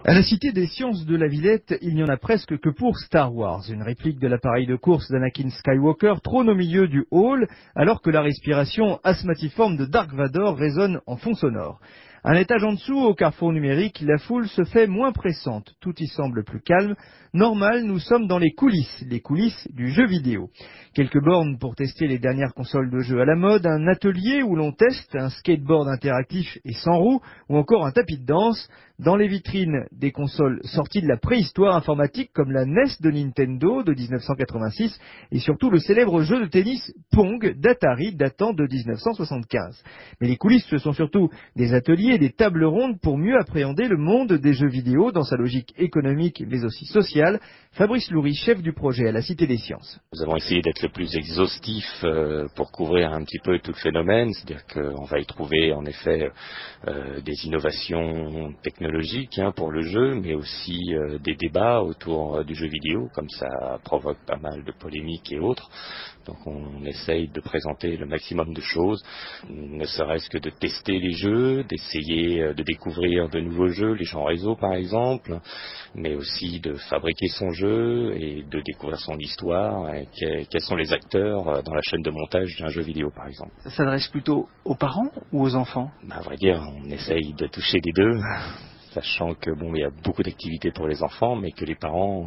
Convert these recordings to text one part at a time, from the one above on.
À la Cité des Sciences de la Villette, il n'y en a presque que pour Star Wars. Une réplique de l'appareil de course d'Anakin Skywalker trône au milieu du hall, alors que la respiration asthmatiforme de Dark Vador résonne en fond sonore. Un étage en dessous, au carrefour numérique, la foule se fait moins pressante. Tout y semble plus calme. Normal, nous sommes dans les coulisses du jeu vidéo. Quelques bornes pour tester les dernières consoles de jeu à la mode, un atelier où l'on teste un skateboard interactif et sans roue, ou encore un tapis de danse. Dans les vitrines, des consoles sorties de la préhistoire informatique comme la NES de Nintendo de 1986 et surtout le célèbre jeu de tennis Pong d'Atari datant de 1975. Mais les coulisses, ce sont surtout des ateliers et des tables rondes pour mieux appréhender le monde des jeux vidéo dans sa logique économique mais aussi sociale. Fabrice Loury, chef du projet à la Cité des Sciences. Nous avons essayé d'être le plus exhaustif pour couvrir un petit peu tout le phénomène, c'est-à-dire qu'on va y trouver en effet des innovations technologiques pour le jeu, mais aussi des débats autour du jeu vidéo, comme ça provoque pas mal de polémiques et autres. Donc on essaye de présenter le maximum de choses, ne serait-ce que de tester les jeux, d'essayer de découvrir de nouveaux jeux, les jeux en réseau par exemple, mais aussi de fabriquer son jeu et de découvrir son histoire, et quels sont les acteurs dans la chaîne de montage d'un jeu vidéo par exemple. Ça s'adresse plutôt aux parents ou aux enfants? À vrai dire, on essaye de toucher les deux. Sachant que il y a beaucoup d'activités pour les enfants, mais que les parents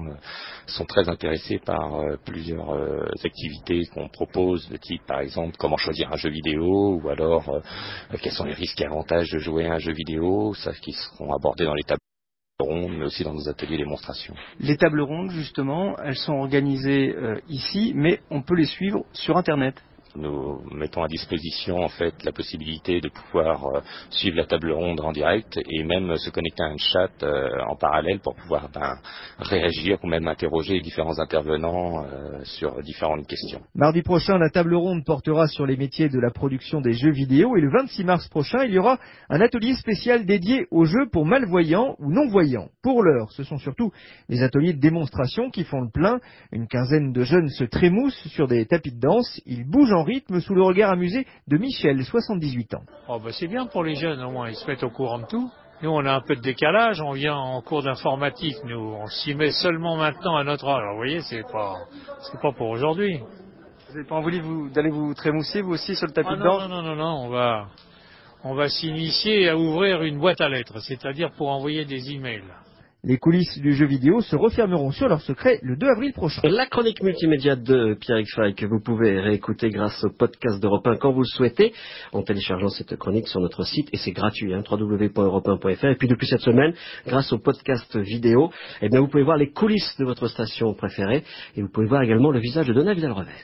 sont très intéressés par plusieurs activités qu'on propose, de type par exemple comment choisir un jeu vidéo, ou alors quels sont les risques et avantages de jouer à un jeu vidéo, ça qui seront abordés dans les tables rondes, mais aussi dans nos ateliers démonstration. Les tables rondes, justement, elles sont organisées ici, mais on peut les suivre sur Internet. Nous mettons à disposition en fait la possibilité de pouvoir suivre la table ronde en direct et même se connecter à un chat en parallèle pour pouvoir réagir ou même interroger les différents intervenants sur différentes questions. Mardi prochain, la table ronde portera sur les métiers de la production des jeux vidéo et le 26 mars prochain, il y aura un atelier spécial dédié aux jeux pour malvoyants ou non-voyants. Pour l'heure, ce sont surtout les ateliers de démonstration qui font le plein. Une quinzaine de jeunes se trémoussent sur des tapis de danse. Ils bougent en rythme sous le regard amusé de Michel, 78 ans. C'est bien pour les jeunes, au moins, ils se mettent au courant de tout. Nous, on a un peu de décalage, on vient en cours d'informatique, nous, on s'y met seulement maintenant à notre âge. Alors, vous voyez, c'est pas pour aujourd'hui. Vous n'avez pas envie d'aller vous trémousser, vous aussi, sur le tapis de danse? Non, on va s'initier à ouvrir une boîte à lettres, c'est-à-dire pour envoyer des emails. Les coulisses du jeu vidéo se refermeront sur leur secret le 2 avril prochain. La chronique multimédia de Pierre Fay que vous pouvez réécouter grâce au podcast d'Europe 1 quand vous le souhaitez, en téléchargeant cette chronique sur notre site, et c'est gratuit, www.europe1.fr. Et puis depuis cette semaine, grâce au podcast vidéo, vous pouvez voir les coulisses de votre station préférée, et vous pouvez voir également le visage de Donald Vidal-Revel.